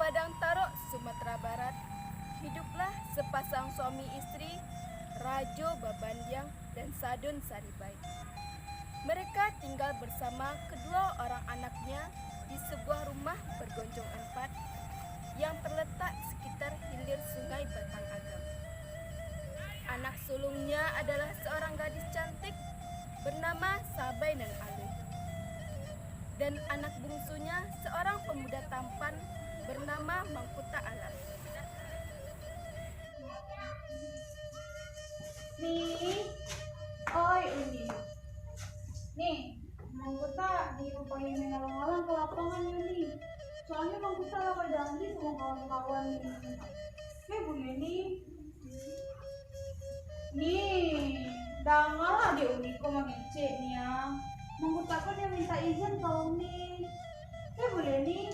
Padang Tarok, Sumatera Barat, hiduplah sepasang suami istri, Rajo Babandiang dan Sadun Saribai. Mereka tinggal bersama kedua orang anaknya di sebuah rumah bergonjong 4 yang terletak sekitar hilir Sungai Batang Agam. Anak sulungnya adalah seorang gadis cantik bernama Sabai dan Alif. Dan anak bungsunya seorang pemuda tampan bernama Mangkuta Alam. Nih, oi Uni. Nih, Mangkuta diupayain ngalang-ngalang ke lapangan Uni. Soalnya Mangkuta lama janji sama kawan-kawan nih. Boleh nih. Nih, dengar deh Uni kok mengecek nih ya. Mangkuta kan yang minta izin ke Uni. Boleh nih.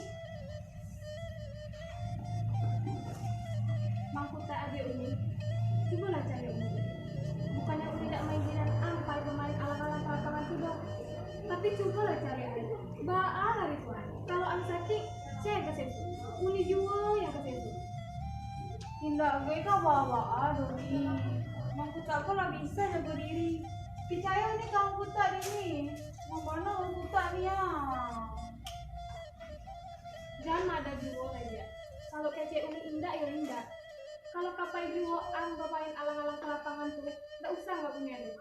Mangkuta adik Uni. Cobalah cari Uni. Bukannya aku tidak main jiran ampai bermain alang-alang ke lapangan tidak, tapi cobalah cari adik. Baa hari tuan. Kalau am sakit, saya kasih itu. Uni juga yang kasih itu. Tidak, gue kau bawa Doni. Mangkuta aku lah bisa jaga diri. Percaya nih kamu Mangkuta ini. Mau mana Mangkuta nih ya? Jangan ada juga aja. Kalau kece Uni indah ya indah. Kalau kapai juga am bapain alang-alang ke lapangan tuh, nggak usah nggak punya deh.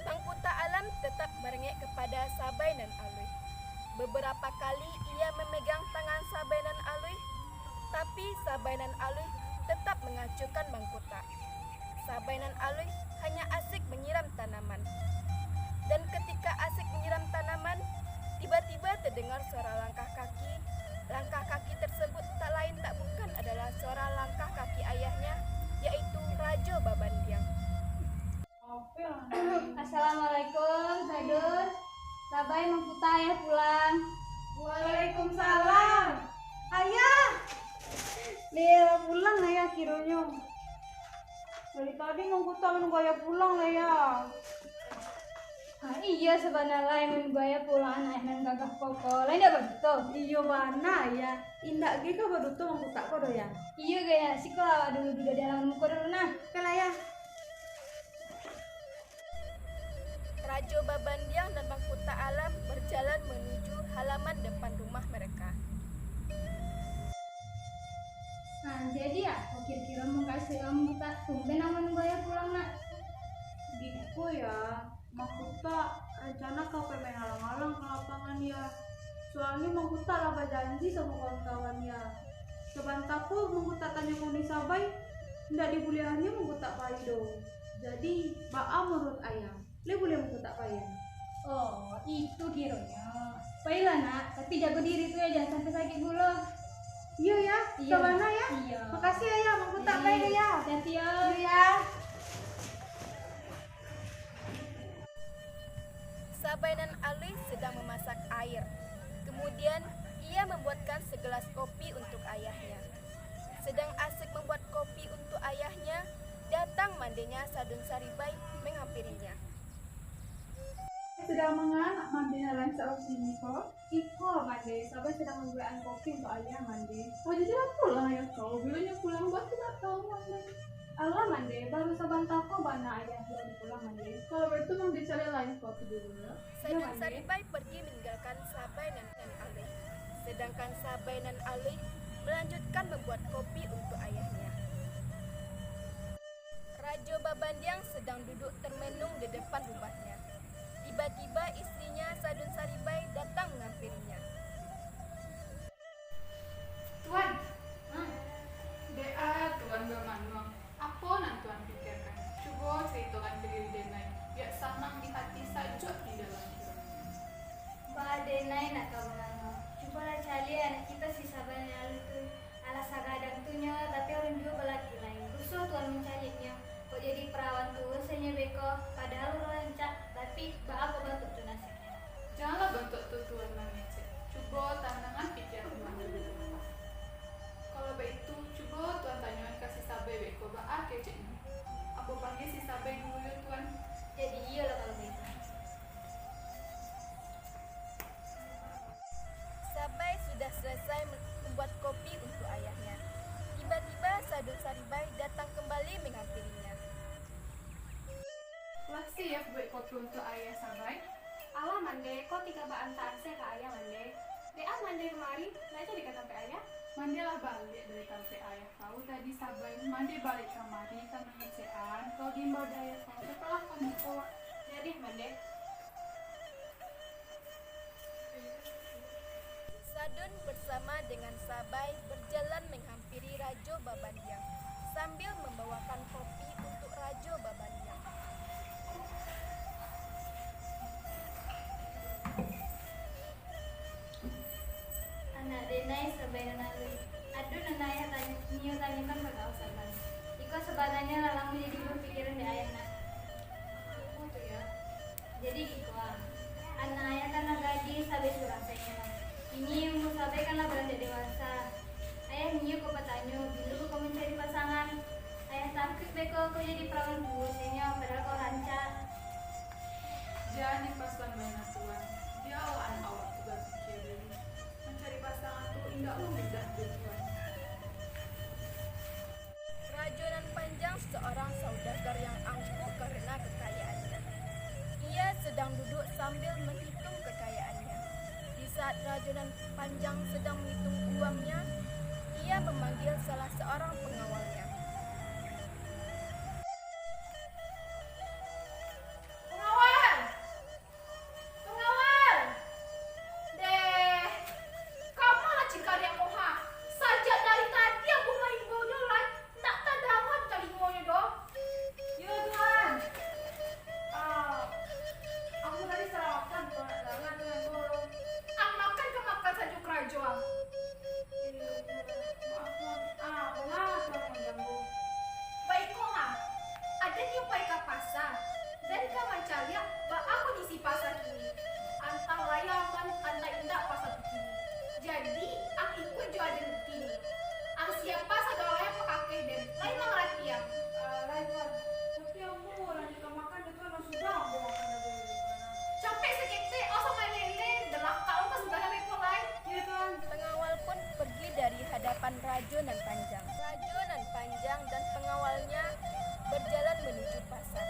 Mangkuta Alam tetap merengek kepada Sabai dan Alwi. Beberapa kali ia memegang tangan Sabai dan Alwi, tapi Sabai dan Alwi tetap mengacuhkan Mangkuta. Sabai dan Alwi hanya asik menyiram tanaman. Dan ketika asik menyiram tanaman, tiba-tiba terdengar suara langkah kaki. Langkah kaki tersebut tak lain tak bukan adalah suara langkah kaki ayahnya, yaitu Rajo Babandiang. Assalamualaikum, Sadun. Sabai Mangkuta ya pulang. Waalaikumsalam. Ayah. Dia pulang lah ya kiranya. Dari tadi Mangkuta menunggu ayah pulang lah ya. Iya sebenarnya yang menunggu ayah pulang anak yang gagah pokok. Lain dah begitu. Iya mana ya. Indah gitu baru tuh Mangkuta kau ya. Iya gaya sekolah dulu di dalam muka dulu nah. Kalau ya. Rajo Babandiang dan Mangkuta Alam berjalan menuju halaman depan rumah mereka. Nah jadi ya, kira-kira mau kasih kamu kita tumben aman gue ya pulang nak. Gitu ya, Mangkuta rencana kau pengen alang-alang ke lapangan ya. Soalnya Mangkuta lah janji sama kawan-kawan ya. Sebantaku Mangkuta tanya kau Sabai, ndak di kuliahnya Mangkuta paido. Jadi, baa menurut ayah, le boleh Mangkuta payah. Oh, itu kiranya. Baiklah nak, tapi jaga diri tuh ya, jangan sampai sakit dulu. Iya ya, Iya. kemana ya? Iya. Makasih ya, Mangkuta payah ya. Hati-hati ya. Iya. Sabai dan Ali sedang memasak air. Kemudian ia membuatkan segelas kopi untuk ayahnya. Sedang asik membuat kopi untuk ayahnya, datang mandenya Sadun Saribai menghampirinya. Sedang menganak mandi lain saat sini kok. Iko mandi, Sabai sedang membuatkan kopi untuk ayah mandi. Oh jadi lah pulang ya kau, bilangnya pulang buat tidak tahu mandi. Allah mandi, baru sebentar kok bana ayah belum pulang mandi. Kalau begitu mau dicari lain kopi dulu ya. Sadun Saribai pergi meninggalkan Sabai dan Ali. Sedangkan Sabai dan Ali melanjutkan membuat kopi untuk ayahnya. Rajo Babandiang sedang duduk termenung di depan rumahnya. Tiba-tiba istrinya Sadun Saribai datang menghampirinya. Tuan, Tuan bermana? Apa yang Tuan pikirkan? Coba ceritakan ke diri Denai. Biar senang di hati saja di dalam hati. Mbak Denai nak kau menang. Coba lah cari anak kita si Sabai yang itu. Alas sagadang tunya, tapi orang juga belaki lain. Rusuh Tuan mencarinya. Kok jadi perawan tuh, saya beko. Padahal orang lancak, tapi bak aku bantu tuh nasibnya. Janganlah bentuk tuh Tuan mengecek. untuk ayah Sabai? Alah mande, kok tiga ba antar saya ke ayah mande. Dea mande kemari, nah jadi kata pe ayah. Mandilah balik dari kafe ayah kau tadi Sabai. Mandi balik kamari karena ngecean. Kau diimbau dari ayah kau setelah kamu keluar. Jadi mande. Sadun bersama dengan Sabai berjalan menghampiri Rajo Babandiang sambil membawakan kopi untuk Rajo Babandiang. Anak denai sebagai nalu. Aduh nenaya tanya, nio tanyakan pada Sabai. Iko sebenarnya lalang menjadi berpikiran di ayah nak. Oh tuh ya. Jadi gitu anak ayah karena gaji sabai surasanya lah. Ini umur sabai karena beranjak dewasa. Ayah nio kau bertanya, bila kau mencari pasangan. Ayah takut beko kau jadi perawan busenya padahal kau rancak. Jangan dipasang banyak tuan. Dia awalan awak juga pikir dulu. Mencari pasangan tuh indah mudah tuan. Rajonan Panjang seorang saudagar yang angkuh karena kekayaannya. Ia sedang duduk sambil menghitung kekayaannya. Di saat Rajonan Panjang sedang menghitung uangnya, ia memanggil salah seorang pengawalnya. Pengawal! Pengawal! Deh, kamu lah cikari aku ha. Sajak dari tadi aku main bodoh lah. Tak terdapat telingonya dong. Ya Tuhan. Aku tadi sarapan tuan dengan bolong. Makan ke makan saja kerajaan. Maaf tuan. Maaf tuan mengganggu. Baik kok ha. Ada nyupai ke pasar. Dan kau mencari aku ngisi pasar ini. Antah layaman, antah indah pasar begini. Jadi, aku ikut jual dan begini. Ang siapa segala yang pakai dan lain mengerti ya. Lain tuan. Tapi aku orang jika makan itu orang sudah aku makan dulu. Capek sekete, sama lele, delak kau pas sudah sampai mulai. Iya tuan. Pengawal pun pergi dari hadapan Rajonan Panjang. Rajonan Panjang dan pengawalnya berjalan menuju pasar.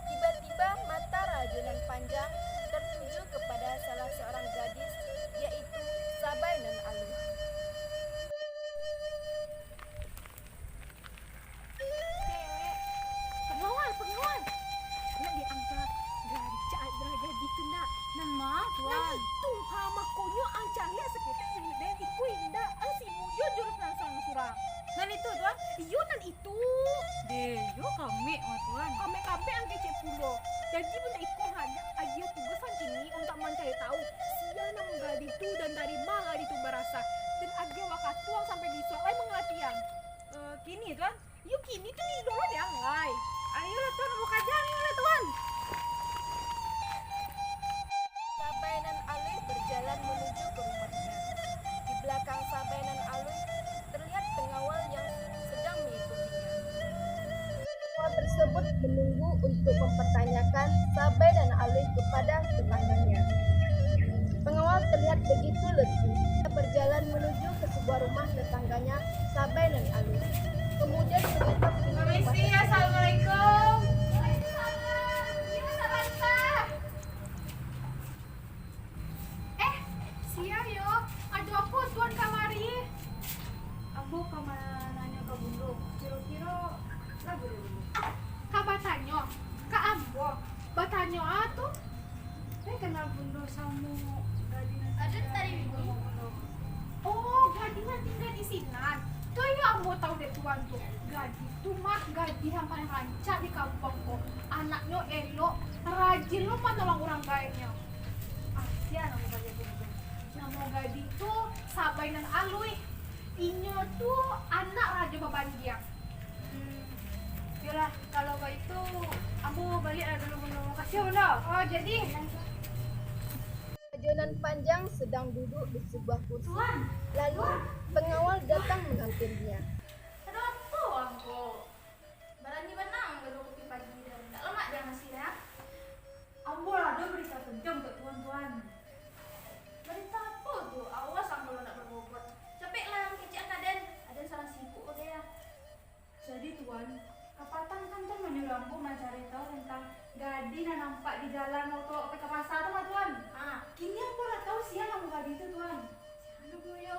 Tiba-tiba mata Rajonan Panjang tertuju kepada salah seorang gadis, yaitu Sabai Nan Aluh. Pengawal. Nak diangkat raja gadi tu nak. Nama tuan. Nah itu makonyo ang cahaya sekitar ini dan iku indah. Ang si mujo jurus nansang surang. Nan itu tuan. Iyo nan itu. Yo kami tuan. Kami ang kece pulo. Jadi benda iku hanya aja tugasan kini untuk mencari tahu siapa gadi itu dan dari mana gadi itu berasal. Dan aja wakat tuang sampai di soal mengerti yang. Kini tuan. Yuk kini tuh nih dulu deh angai. Ayolah tuan buka jalan lah tuan. Sabai Nan Aluh berjalan menuju ke rumahnya. Di belakang Sabai Nan Aluh terlihat pengawal yang sedang mengikutinya. Pengawal tersebut menunggu untuk mempertanyakan Sabai Nan Aluh kepada tetangganya. Pengawal terlihat begitu letih. Dia berjalan menuju ke sebuah rumah tetangganya Sabai Nan Aluh. Kemudian terlihat Permisi, assalamualaikum. Waalaikumsalam. Iya sabantah. Sia yo. Ada apa tuan kamari? Aku kemana nanya ke Bunduk. Kira-kira lagu deh Bunduk. Kak batanyo. Kak ambo. Batanyo atuh. Saya kenal Bunduk sama Gadi nanti. Ada tadi Bunduk. Oh, Gadi nanti tinggal di sini. Tuh ya ambo tahu deh tuan tuh. Gadi tuh mah Gadi yang paling rancak di kampung kok. Anaknya elok, rajin lo mah nolong orang kayaknya. Asia nama Gadi Bunduk. Nama Gadi tuh Sabai Nan Aluh. Inyo tuh anak Raja Babandiang. Yolah, kalau begitu aku balik dulu Bunduk. Kasih Bunduk. Oh, jadi Rajonan Panjang sedang duduk di sebuah kursi. Tuan. Lalu pengawal datang menghampirinya. Ada apa aku? Berani benang gado kopi pagi dan tak lemak dia ngasih ya. Ambo ada berita penting untuk tuan-tuan. Berita apa tuh? Awas kalau nak berbobot. Capek lah yang kecil Aden. Aden salah sibuk kok dia. Jadi tuan, kapatan kan menyuruh ambo mencari tahu tentang Gadi na nampak di jalan waktu aku ke pasar tuh mah tuan. Kini aku nggak tahu siapa kamu Gadi itu tuan. Aduh boyo.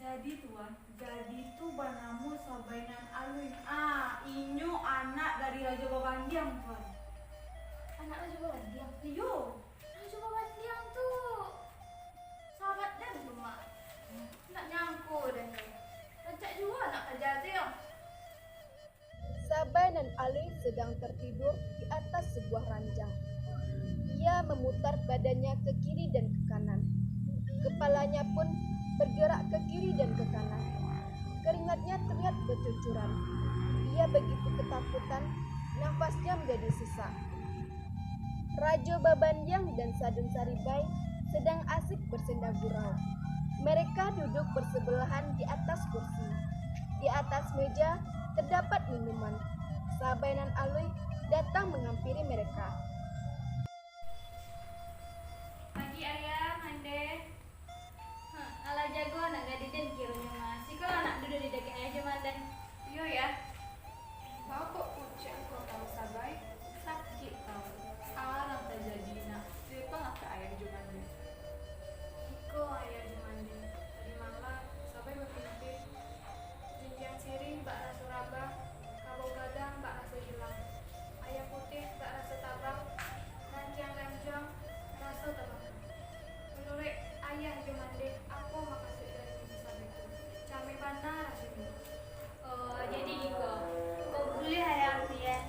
Jadi tuan, Gadi itu banamu sabainan alun. Inyo anak dari Raja Babandiang tuan. Anak Raja Babandiang. Iyo. Raja Babandiang tuh sahabat dan cuma nak nyangku dan rancak juga nak kerja tuh ya. Sabai dan Alwi sedang tertidur di atas sebuah ranjang. Ia memutar badannya ke kiri dan ke kanan. Kepalanya pun bergerak ke kiri dan ke kanan. Keringatnya terlihat bercucuran. Ia begitu ketakutan, nafasnya menjadi sesak. Rajo Babandiang dan Sadun Saribai sedang asik bersenda gurau. Mereka duduk bersebelahan di atas kursi. Di atas meja terdapat minuman. Sabai dan Alwi datang menghampiri mereka. Pagi ayah, mande. Ala jago anak Gadi dan kironya masih kalau anak duduk di dekat ayah cuma dan. Iya ya. Kau kok pucet kok tahu Sabai? Sakit tahu. Sekarang terjadi nak. Siapa nak ke ayah Juman deh? Iko ayah cuma dan. Tadi malam Sabai berpikir. Jinjang siring bak rasa raba, kabau gadang bak rasa hilang. Ayam putih bak rasa tabang, dan kiang ganjang rasa tabang. Menurut ayah cuma deh, aku makasih dari mimpi Sabai itu. Cami mana rasanya? Jadi Iko, kau boleh ayah artian.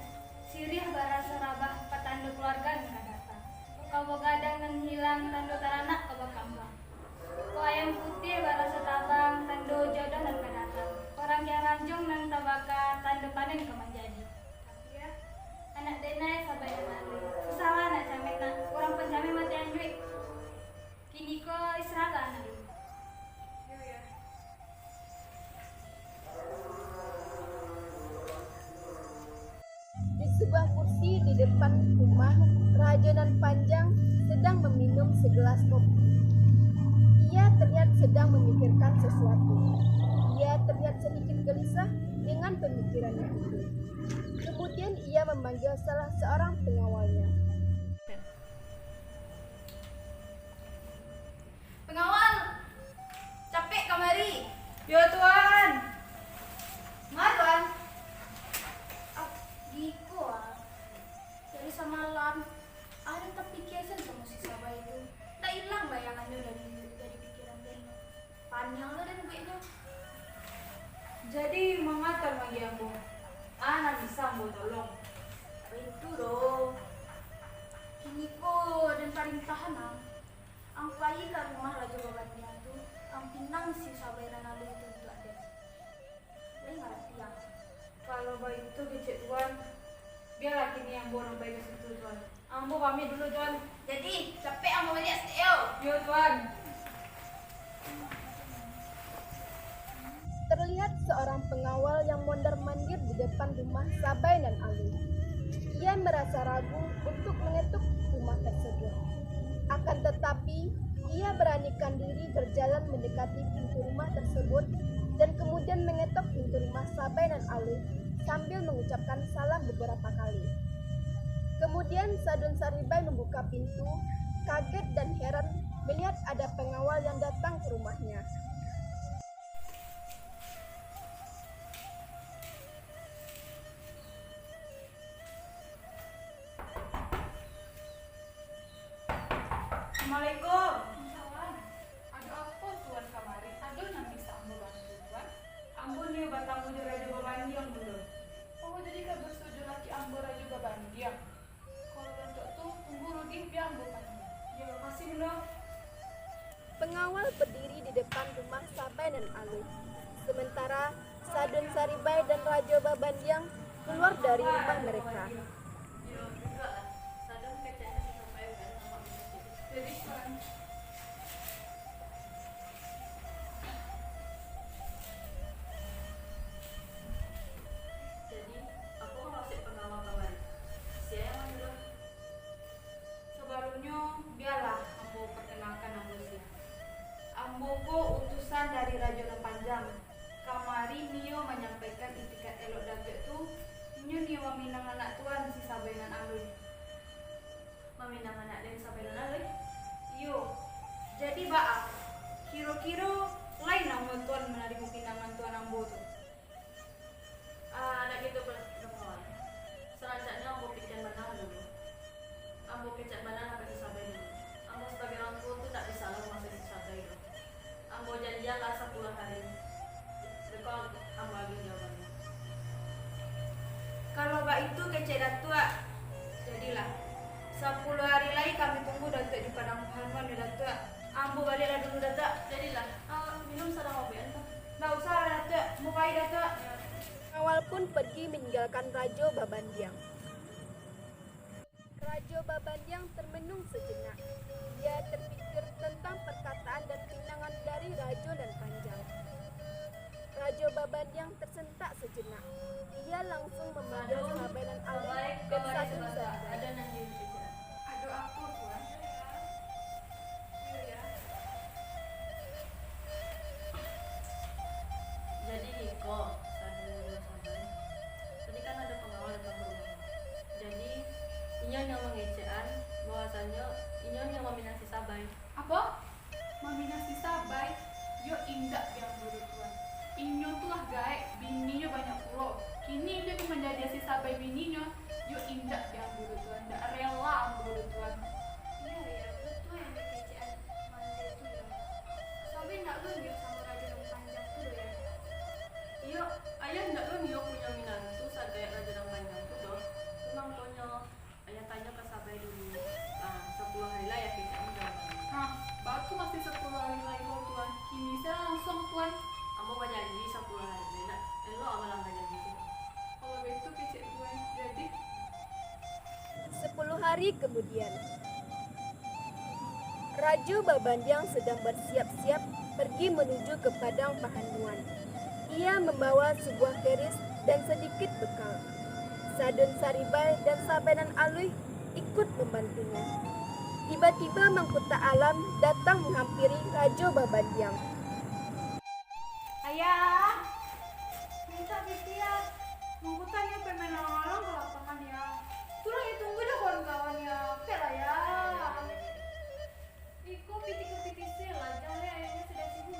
Sirih bak rasa rabah petanda keluarga nggak datang. Kabau gadang dan hilang tanda taranak kabau kambang. Kau ayam putih barasa tabang, tando jodoh dan kedatang. Orang yang ranjung dan tabaka, tando panen kemanjadi. Tapi ya, anak denai sabai dan alwi. Usaha anak camek nak, orang pencamek mati anjuik. Kini kau istirahat anak dulu. Iya ya. Di sebuah kursi di depan rumah, Rajonan Panjang sedang meminum segelas kopi. Ia terlihat sedang memikirkan sesuatu. Ia terlihat sedikit gelisah dengan pemikirannya itu. Kemudian ia memanggil salah seorang pengawalnya. Pengawal, capek kamari. Yo tuan. Nggak tuan. Giko dari semalam ada terpikirkan sama si Sabai itu. Tak hilang bayangannya dari pikiran dia. Panjang lah dan duitnya. Jadi mengatur lagi aku. Anak bisa mau tolong. Itu doh. Kini ko dan paling tahanan. Ang payi ke rumah Raja Babandiang tu, ang pinang si Sabai dan Alwi itu untuk ada. Lain ngerti yang. Kalau begitu kecil tuan, biarlah kini yang borong baik ke situ tuan. Ambo pamit dulu tuan. Jadi capek ang balik STO. Yo tuan. Terlihat seorang pengawal yang mondar-mandir di depan rumah Sabai dan Alwi. Ia merasa ragu untuk mengetuk rumah tersebut. Akan tetapi, ia beranikan diri berjalan mendekati pintu rumah tersebut dan kemudian mengetuk pintu rumah Sabai dan Alwi sambil mengucapkan salam beberapa kali. Kemudian Sadun Saribai membuka pintu, kaget dan heran melihat ada pengawal yang datang ke rumahnya. Assalamualaikum. Ada apa tuan kamari? Ada yang bisa ambo bantu tuan? Ampun nih batamu di Raja Babandiang dulu. Oh jadi kau bersetuju laki ambo Raja Babandiang. Kalau bentuk tu tunggu Rudi biar ambo panggil. Ya makasih dulu. Pengawal berdiri di depan rumah Sabai dan Alwi. Sementara Sadun Saribai dan Raja Babandiang keluar dari rumah mereka. Jadi tuan. Jadi, aku masih pengawal kawan. Siapa yang dulu? Sebelumnya biarlah ambo perkenalkan ambo sia. Ambo ko utusan dari Raja Panjang. Kamari Nio menyampaikan itikat elok datuk tu. Nio meminang anak tuan si Sabai dan sabenan alui. Yo, jadi baak. Kira-kira lain nama tuan menerima pinangan tuan ambo tu. Anak gitu perempuan. Selanjutnya ambo pikir mana dulu. Ambo kecek mana apa disabai dulu. Ambo sebagai orang tua tuh tak bisa lah masa disabai dulu. Ambo janjian lah 10 hari. Dekal ambo lagi jawabannya. Kalau bak itu kecek datua, jadilah 10 hari lagi kami tunggu datuk di Padang Pahaman ya datuk. Ambo baliklah dulu datuk. Jadilah, minum sarang mobil entah. Nggak usah lah datuk, mau baik datuk. Pengawal pun pergi meninggalkan Rajo Babandiang. Rajo Babandiang termenung sejenak. Dia terpikir tentang perkataan dan pinangan dari Rajo dan Panjang. Rajo Babandiang tersentak sejenak. Ia langsung memanggil Sabai dan Alui dan Sadun Saribai. Ada nanti bicara. Aduh aku tuan. Iya ya. Jadi Niko, Sabai. Tadi kan ada pengawal datang ke rumah. Jadi Inyon yang mengecean bahwasannya Inyon yang meminasi Sabai. Apa? Nominasi Sabai? Yo indak yang dulu tuan. Inyo tuh lah gaek, bininya banyak pulau. Kini dia tuh menjadi si Sabai bininya. Yo indak yang dulu tuan. Ndak rela dulu tuan. Iya ya, betul yang kekecewaan mandi itu ya. Sampai nggak lunjuk sama Raja dan Panjang tuh ya. Iya, ayah ndak lo Nio punya minantu sadaya raja dan panjang tuh doh. Memang punya ayah tanya ke Sabai dulu. 10 hari lah ya kita menjawab. Hah, batu masih 10 hari lagi loh tuan. Kini saya langsung tuan. Ambo berjanji 10 hari nak. Lo amalan berjanji sih. Kalau begitu kecil tuan. Jadi 10 hari kemudian, Rajo Babandiang sedang bersiap-siap pergi menuju ke Padang Pahanuan. Ia membawa sebuah keris dan sedikit bekal. Sadun Saribai dan Sabai dan Alui ikut membantunya. Tiba-tiba Mangkuta Alam datang menghampiri Rajo Babandiang. Ayah, minta titian. Mengkutannya pemain alang ke lapangan ya. Tuh lagi tunggu dah kawan-kawan ya. Oke lah ya. Iko pitik-pitik sih lah. Jangan ayahnya sudah sibuk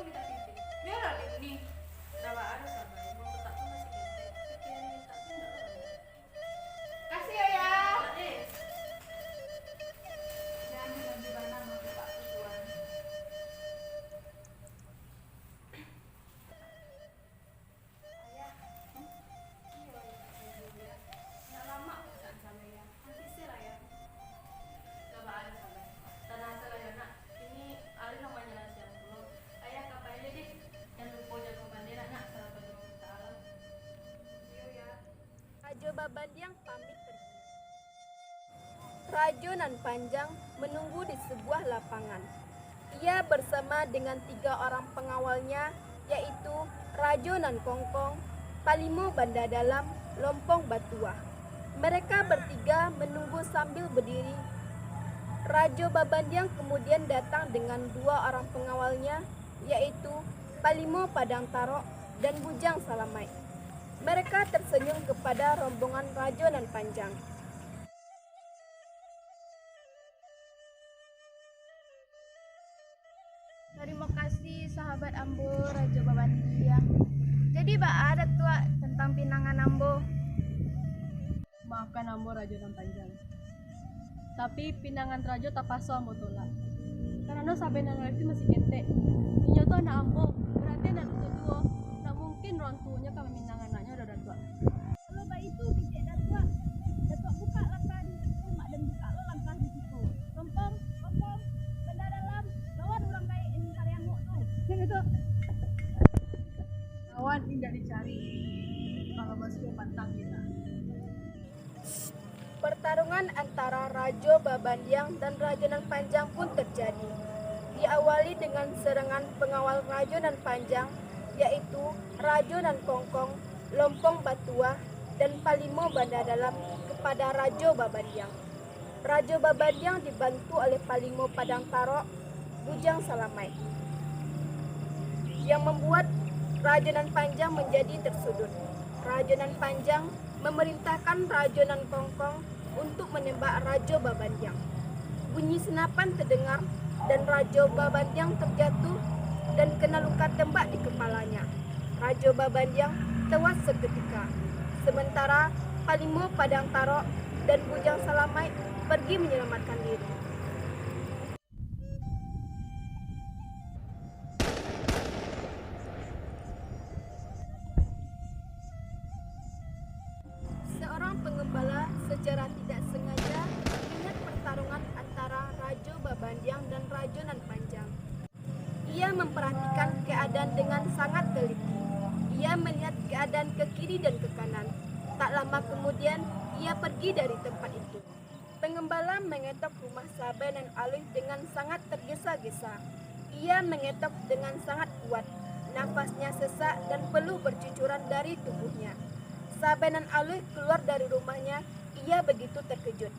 minta pitik. Biarlah dia nih. Dah ada Sabai. Mau tetap tuh masih ketek. Ketek minta tuh ndak ada. Kasih ayah. Tadi. jangan nanti mana mau kita tuan. Ayah, iya. Nggak lama pesan sama ya. Nanti sih lah ya. Coba ada Sabai. Tanah salah ya nak. Ini Ali namanya nasi yang dulu. Ayah kapan aja deh. Yang lupa jaga bandera nak. Salah bagi Mangkuta Alam. Iya ya. Rajo Babandiang pamit pergi. Rajo nan Panjang menunggu di sebuah lapangan. Ia bersama dengan 3 orang pengawalnya, yaitu Rajo nan Kongkong, Palimo Banda Dalam, Lompong Batuah. Mereka bertiga menunggu sambil berdiri. Rajo Babandiang kemudian datang dengan 2 orang pengawalnya, yaitu Palimo Padang Tarok dan Bujang Salamai. Mereka tersenyum kepada rombongan Rajo nan Panjang. Terima kasih sahabat Ambo Rajo Babandiang. Jadi ada tua tentang pinangan Ambo. Maafkan Ambo Rajo dan Panjang. Tapi pinangan Rajo tak paso Ambo tolak. Karena Sabai dan Alui masih ketek. Inyo tuh anak Ambo, berarti anak tua. Tak mungkin orang tuanya kami minang anaknya udah tua. Kalau baik itu kecek datua. Datua buka langkah di rumah dan buka lo langkah di situ. Kompom, benda dalam. Lawan orang baik ini karyamu tuh. Yang itu. Kawan tidak dicari. Kalau masuk pantang kita. Pertarungan antara Rajo Babandiang dan Rajo nan Panjang pun terjadi. Diawali dengan serangan pengawal Rajo nan Panjang, yaitu Rajo nan Kongkong, Lompong Batuah, dan Palimo Banda Dalam kepada Rajo Babandiang. Rajo Babandiang dibantu oleh Palimo Padang Tarok, Bujang Salamai, yang membuat Rajo nan Panjang menjadi tersudut. Rajo nan Panjang memerintahkan Rajo nan Kongkong untuk menembak Rajo Babandiang. bunyi senapan terdengar dan Rajo Babandiang terjatuh dan kena luka tembak di kepalanya. Rajo Babandiang tewas seketika. Sementara Palimo Padang Tarok dan Bujang Salamai pergi menyelamatkan diri. Seorang pengembala secara tidak sengaja melihat pertarungan antara Rajo Babandiang dan Rajo Nan Panjang. Ia memperhatikan keadaan dengan sangat teliti. Ia melihat keadaan ke kiri dan ke kanan. Tak lama kemudian, ia pergi dari tempat itu. Pengembala mengetok rumah Sabai Nan Alui dengan sangat tergesa-gesa. Ia mengetok dengan sangat kuat. Nafasnya sesak dan peluh bercucuran dari tubuhnya. Sabai Nan Alui keluar dari rumahnya. Ia begitu terkejut.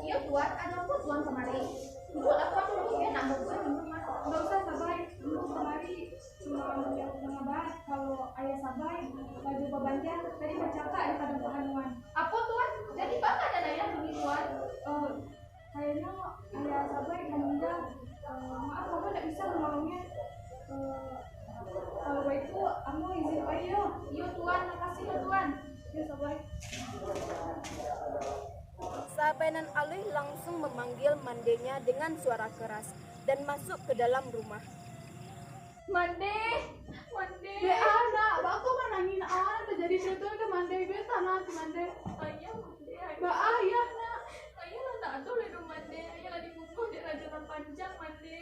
Iya tuan, ada apa tuan kemari? Buat apa aku ya nak buat nggak usah Sabai, dulu kemari cuma mengabar kalau ayah Sabai Rajo Babandiang tadi bercakap di padang pahanuan. Apa tuan? Jadi bagaimana ada ayah begini tuan? Kayaknya ayah Sabai meninggal. Maaf aku tidak bisa menolongnya. Kalau begitu aku izin ayo. Iya tuan, makasih ya tuan. Iya Sabai. Sabai Nan Alui langsung memanggil mandenya dengan suara keras dan masuk ke dalam rumah. Mande, Be anak, aku manangin terjadi sesuatu ke mande be tanah mande. ayah mande, Ba ayah nak. ayah lah tak ada ledo mande, ayah lah dibunuh di Raja Nan Panjang mande.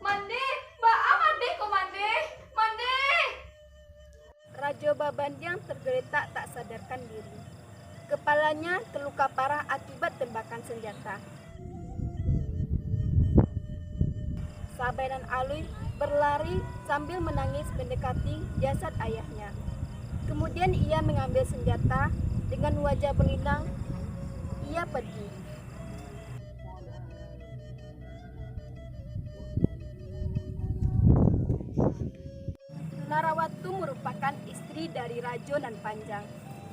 Mande, mande kok mande, mande. Rajo Babandiang tergeletak tak sadarkan diri. Kepalanya terluka parah akibat tembakan senjata. Sabai Nan Alui berlari sambil menangis mendekati jasad ayahnya. Kemudian ia mengambil senjata dengan wajah berlinang. Ia pergi. Narawatu merupakan istri dari Rajo Nan Panjang.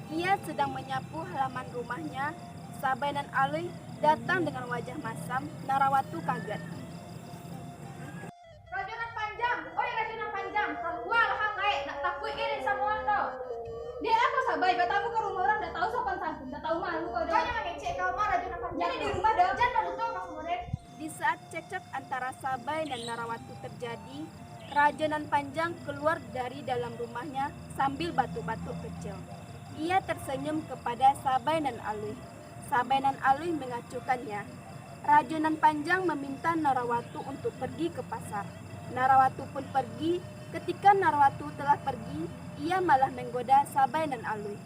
Ia sedang menyapu halaman rumahnya. Sabai Nan Alui datang dengan wajah masam. Narawatu kaget. Rajo Nan Panjang, oi Rajo Nan Panjang, keluar hang gaek nak takut irin sama anda. Dia apa Sabai? Batamu ke rumah orang dah tahu sopan santun, dah tahu malu kau dah. Kau jangan ngecek kau mah Rajo Nan Panjang. Jadi di rumah dah. Jangan lupa kau kemarin. Di saat cekcok antara Sabai dan Narawatu terjadi, Raja Nan Panjang keluar dari dalam rumahnya sambil batuk-batuk kecil. Ia tersenyum kepada Sabai Nan Alui. Sabai Nan Alui mengacuhkannya. Raja Nan Panjang meminta Narawatu untuk pergi ke pasar. Narawatu pun pergi. Ketika Narawatu telah pergi, ia malah menggoda Sabai Nan Alui.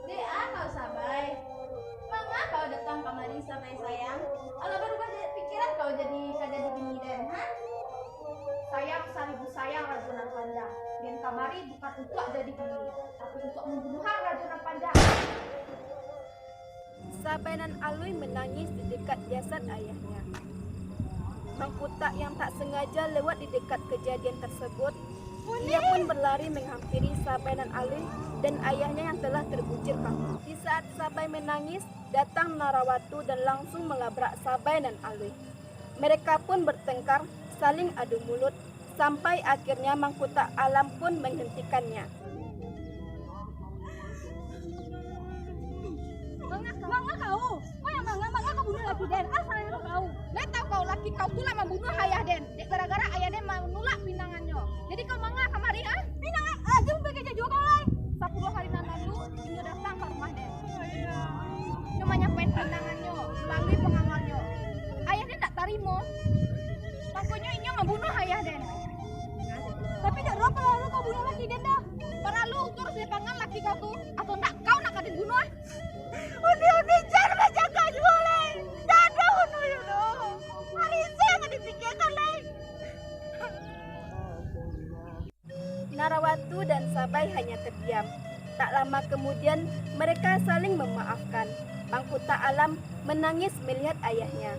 Dia kau Sabai. Mama kau datang kemari Sabai sayang. Kalau baru pikiran kau jadi begini den, ha? Sayang seribu sayang Rajo Nan Panjang. Dan kamari bukan untuk jadi gini, tapi untuk membunuh Rajo Nan Panjang. Sabai Nan Alui menangis di dekat jasad ayahnya. Mangkutak yang tak sengaja lewat di dekat kejadian tersebut. Ia pun berlari menghampiri Sabai Nan Alui dan ayahnya yang telah terbuncir kaku. Di saat Sabai menangis, datang Narawatu dan langsung melabrak Sabai Nan Alui. Mereka pun bertengkar, saling adu mulut, sampai akhirnya Mangkutak Alam pun menghentikannya. Mangga kau, mangga kau bunuh laki den. Asal itu kau. Lihat tahu kau laki kau tuh lah membunuh ayah den. Gara-gara ayah den menolak pinangannya. Jadi kau mangga kemari ah? Pinangan aja bekerja juga kau lain. 10 hari nan lalu dia datang ke rumah den. Cuma nyampein pinangannya melalui pengamalnya. Ayah den tak tarimo. Pokoknya ini membunuh ayah den. Tapi tak berapa lalu kau bunuh laki den dah. Perlu terus dipanggil laki kau tuh atau enggak kau nak kadin bunuh ah? Udah jangan jaga jualan. Dada uno yudo. Hari saya nggak dipikirkan lain. Narawatu dan Sabai hanya terdiam. Tak lama kemudian mereka saling memaafkan. Mangkutak Alam menangis melihat ayahnya.